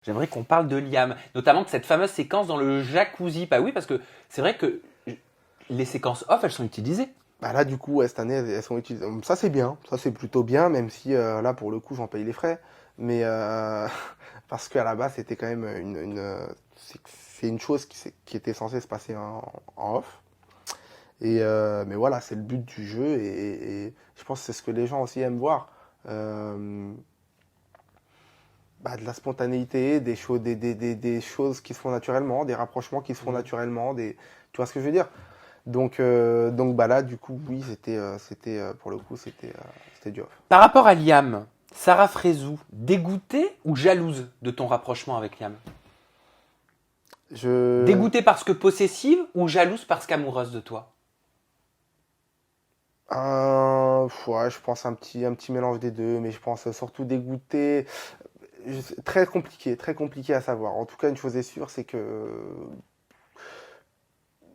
J'aimerais qu'on parle de Liam, notamment de cette fameuse séquence dans le jacuzzi. Bah oui, parce que c'est vrai que les séquences off, elles sont utilisées. Bah là, du coup, ouais, cette année, elles sont utilisées. Ça, c'est bien. Ça, c'est plutôt bien, même si là, pour le coup, j'en paye les frais. Mais parce qu'à la base, c'était quand même c'est une chose qui était censée se passer en off. Mais voilà, c'est le but du jeu et je pense que c'est ce que les gens aussi aiment voir. Euh, de la spontanéité, des choses qui se font naturellement, des rapprochements qui se font naturellement, tu vois ce que je veux dire? Donc bah là, du coup, oui, pour le coup, c'était du off. Par rapport à Liam, Sarah Frézou, dégoûtée ou jalouse de ton rapprochement avec Liam? Je, Dégoûtée parce que possessive ou jalouse parce qu'amoureuse de toi? ouais, je pense un petit mélange des deux, mais je pense surtout dégoûté. Très compliqué à savoir. En tout cas, une chose est sûre, c'est que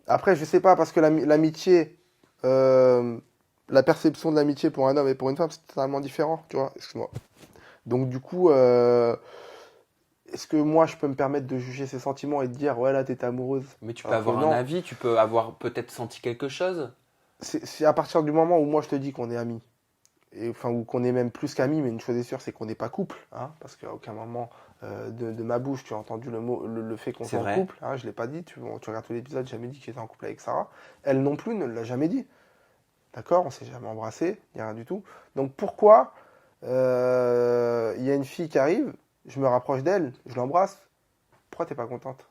après, je sais pas, parce que l'amitié, euh, la perception de l'amitié pour un homme et pour une femme, c'est totalement différent, tu vois. Excuse-moi. Donc du coup, est-ce que moi, je peux me permettre de juger ses sentiments et de dire, ouais, là, t'étais amoureuse? Mais tu peux Alors que avoir un non. avis, tu peux avoir peut-être senti quelque chose. C'est à partir du moment où moi, je te dis qu'on est amis. Et, enfin, ou qu'on est même plus qu'amis, mais une chose est sûre, c'est qu'on n'est pas couple, hein, parce qu'à aucun moment de ma bouche, tu as entendu le fait qu'on C'est soit en vrai. couple, hein, je l'ai pas dit, tu regardes tout l'épisode, j'ai jamais dit que j'étais en couple avec Sarah. Elle non plus ne l'a jamais dit. D'accord? On s'est jamais embrassé, il n'y a rien du tout. Donc pourquoi il y a une fille qui arrive, je me rapproche d'elle, je l'embrasse, pourquoi t'es pas contente?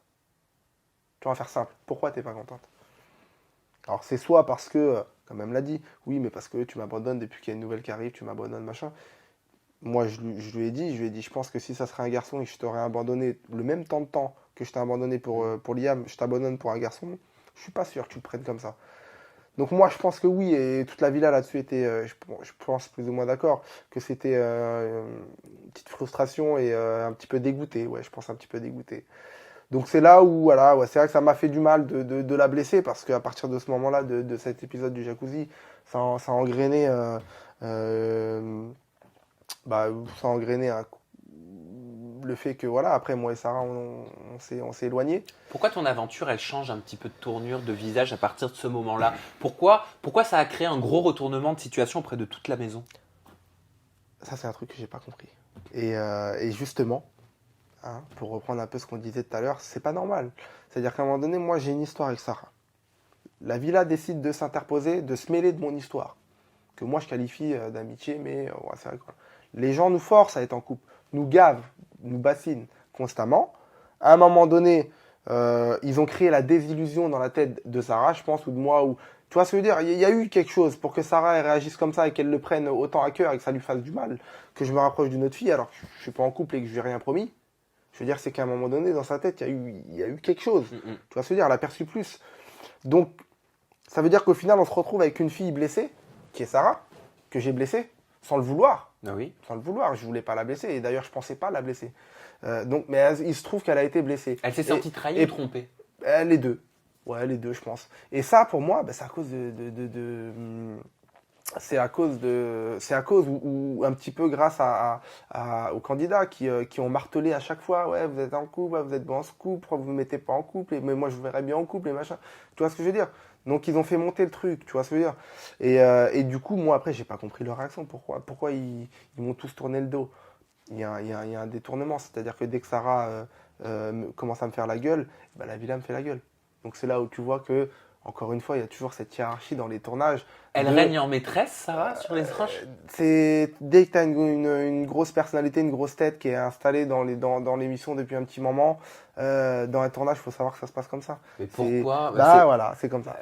Tu vas faire simple, pourquoi t'es pas contente? Alors c'est soit parce que, comme elle me l'a dit, oui, mais parce que tu m'abandonnes depuis qu'il y a une nouvelle qui arrive, tu m'abandonnes, machin. Moi, je lui ai dit, je pense que si ça serait un garçon et que je t'aurais abandonné le même temps que je t'ai abandonné pour Liam, je t'abandonne pour un garçon, je suis pas sûr que tu le prennes comme ça. Donc moi, je pense que oui, et toute la villa là-dessus était, je pense plus ou moins d'accord, que c'était une petite frustration et un petit peu dégoûté, ouais, je pense un petit peu dégoûté. Donc c'est là où, voilà, ouais, c'est vrai que ça m'a fait du mal de la blesser, parce qu'à partir de ce moment-là, de cet épisode du jacuzzi, ça a engrainé, euh, bah, ça a engrainé le fait que, voilà, après moi et Sarah, on s'est éloignés. Pourquoi ton aventure, elle change un petit peu de tournure, de visage à partir de ce moment-là? Pourquoi ça a créé un gros retournement de situation auprès de toute la maison? Ça, c'est un truc que j'ai pas compris. Et justement, hein, pour reprendre un peu ce qu'on disait tout à l'heure, c'est pas normal. C'est-à-dire qu'à un moment donné, moi, j'ai une histoire avec Sarah. La villa décide de s'interposer, de se mêler de mon histoire, que moi je qualifie d'amitié, mais ouais, c'est vrai quoi. Les gens nous forcent à être en couple, nous gavent, nous bassinent constamment. À un moment donné, ils ont créé la désillusion dans la tête de Sarah, je pense, ou de moi, ou tu vois ce que je veux dire. Il y a eu quelque chose pour que Sarah elle réagisse comme ça et qu'elle le prenne autant à cœur et que ça lui fasse du mal, que je me rapproche d'une autre fille alors que je suis pas en couple et que je lui ai rien promis. Je veux dire, c'est qu'à un moment donné, dans sa tête, il y a eu quelque chose. Tu vois ce que je veux dire, elle a perçu plus. Donc, ça veut dire qu'au final, on se retrouve avec une fille blessée, qui est Sarah, que j'ai blessée, sans le vouloir. Ah oui. Sans le vouloir, je voulais pas la blesser, et d'ailleurs, je pensais pas la blesser. Il se trouve qu'elle a été blessée. Elle s'est sentie trahie ou trompée? Les deux. Ouais, les deux, je pense. Et ça, pour moi, c'est à cause c'est à cause ou un petit peu grâce aux candidats qui ont martelé à chaque fois, ouais, vous êtes en couple, ouais, vous êtes bon en ce couple, pourquoi vous ne me mettez pas en couple, mais moi je vous verrais bien en couple et machin. Tu vois ce que je veux dire? Donc ils ont fait monter le truc, tu vois ce que je veux dire? Et du coup, moi après, j'ai pas compris leur réaction. Pourquoi ils m'ont tous tourné le dos? Il y a un détournement, c'est-à-dire que dès que Sarah commence à me faire la gueule, bah, la villa me fait la gueule. Donc c'est là où tu vois que, encore une fois, il y a toujours cette hiérarchie dans les tournages. Elle règne en maîtresse, Sarah, sur les tranches? C'est dès que tu as une grosse personnalité, une grosse tête qui est installée dans l'émission depuis un petit moment, dans un tournage, il faut savoir que ça se passe comme ça. Mais pourquoi? Voilà, c'est comme ça.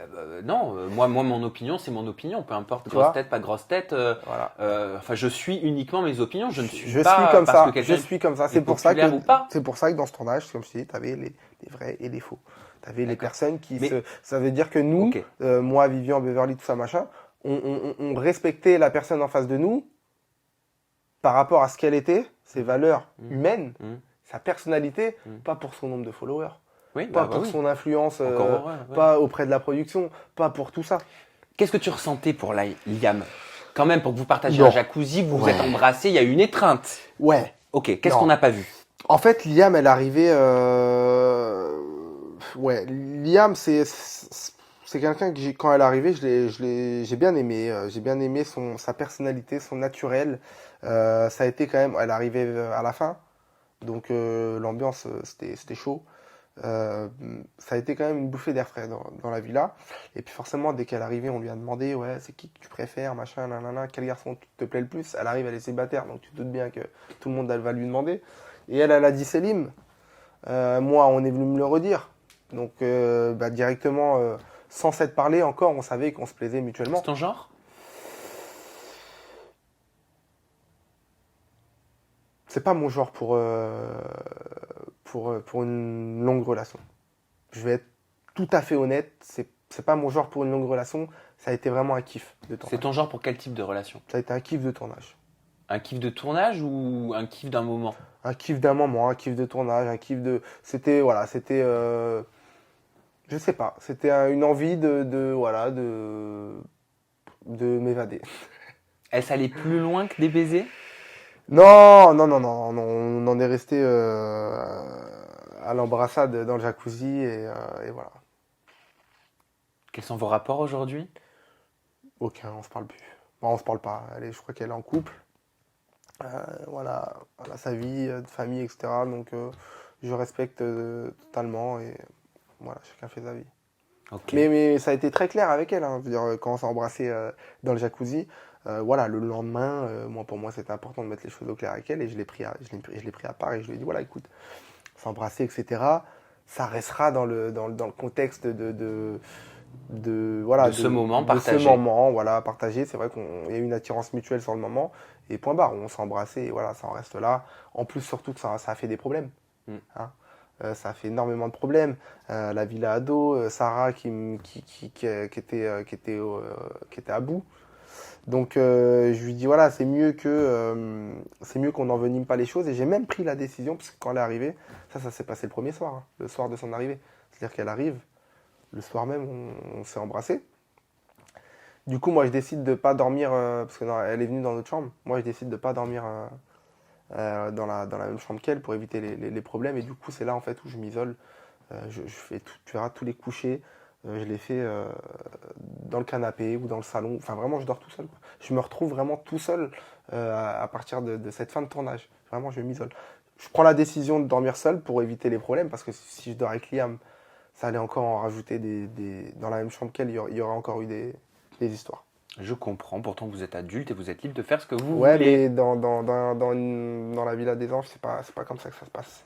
Non, moi, mon opinion, c'est mon opinion. Peu importe, Tu grosse vois tête, pas grosse tête. Voilà. Enfin, je suis uniquement mes opinions. Je ne suis Je pas suis comme parce ça. que quelqu'un Je suis comme ça. est populaire ou pas. C'est pour ça que dans ce tournage, comme je te dis, tu avais les vrais et les faux. Tu avais les D'accord. personnes Mais- ça veut dire que nous, Ok. moi, Vivian, Beverly, tout ça, machin, on respectait la personne en face de nous par rapport à ce qu'elle était, ses valeurs humaines, Mmh. sa personnalité, pas pour son nombre de followers, Oui, pas bah pour oui. son influence, Encore heureux, ouais. pas auprès de la production, pas pour tout ça. Qu'est-ce que tu ressentais pour Liam? Quand même, pour que vous partagiez Non. un jacuzzi, vous vous Ouais. êtes embrassés, il y a eu une étreinte. Ouais. Ok, qu'est-ce Non. qu'on n'a pas vu? En fait, Liam, elle est arrivée. Ouais, Liam, c'est quelqu'un que quand elle est arrivée, j'ai bien aimé. J'ai bien aimé sa personnalité, son naturel. Ça a été quand même. Elle est arrivée à la fin, donc l'ambiance, c'était chaud. Euh, Ça a été quand même une bouffée d'air frais dans la villa. Et puis forcément, dès qu'elle est arrivée, on lui a demandé, ouais, c'est qui que tu préfères, machin, nanana, quel garçon te plaît le plus. Elle arrive, elle est célibataire, donc tu te doutes bien que tout le monde elle va lui demander. Et elle a dit Selim. Moi, on est venu me le redire. Donc bah, directement, sans s'être parlé encore, on savait qu'on se plaisait C'est mutuellement. ton genre? C'est pas mon genre pour une longue relation. Je vais être tout à fait honnête, c'est pas mon genre pour une longue relation. Ça a été vraiment un kiff de C'est tournage. ton genre pour quel type de relation? Ça a été un kiff de tournage. Un kiff de tournage ou un kiff d'un moment? Un kiff d'un moment, un kiff de tournage, un kiff de. C'était, voilà, c'était. Je sais pas, c'était une envie voilà, de m'évader. Est-ce aller plus loin que des baisers? Non, non, non, non, non, on en est resté à l'embrassade dans le jacuzzi et voilà. Quels sont vos rapports aujourd'hui? Aucun, on se parle plus. Bon, on se parle pas. Je crois qu'elle est en couple. Voilà, elle a sa vie de famille, etc. Donc je respecte totalement et voilà, chacun fait sa vie. Ok. Mais ça a été très clair avec elle, hein. Je veux dire, quand on s'est embrassé dans le jacuzzi, voilà, le lendemain, moi, pour moi, c'était important de mettre les choses au clair avec elle et je l'ai pris à part et je lui ai dit, voilà, écoute, s'embrasser, etc. Ça restera dans le contexte voilà, De ce moment de ce partagé. moment, voilà, partagé. C'est vrai qu'il y a eu une attirance mutuelle sur le moment et point barre, on s'est embrassé et voilà, ça en reste là. En plus, surtout que ça a fait des problèmes. Mm. Hein. Ça a fait énormément de problèmes. La villa ado, Sarah qui était à bout. Donc je lui dis voilà, c'est mieux qu'on n'envenime pas les choses. Et j'ai même pris la décision, parce que quand elle est arrivée, ça s'est passé le premier soir, hein, le soir de son arrivée. C'est-à-dire qu'elle arrive, le soir même, on s'est embrassé. Du coup, moi je décide de pas dormir, parce que elle est venue dans notre chambre. Moi je décide de pas dormir dans la même chambre qu'elle pour éviter les problèmes. Et du coup, c'est là en fait où je m'isole. Je fais tout, tu verras tous les couchers. Je les fais dans le canapé ou dans le salon. Enfin, vraiment, je dors tout seul, quoi. Je me retrouve vraiment tout seul à partir de cette fin de tournage. Vraiment, je m'isole. Je prends la décision de dormir seul pour éviter les problèmes parce que si je dors avec Liam, ça allait encore en rajouter dans la même chambre qu'elle, il y aurait encore eu des histoires. Je comprends, pourtant vous êtes adulte et vous êtes libre de faire ce que vous Ouais, voulez. mais dans la Villa des Anges, c'est pas comme ça que ça se passe.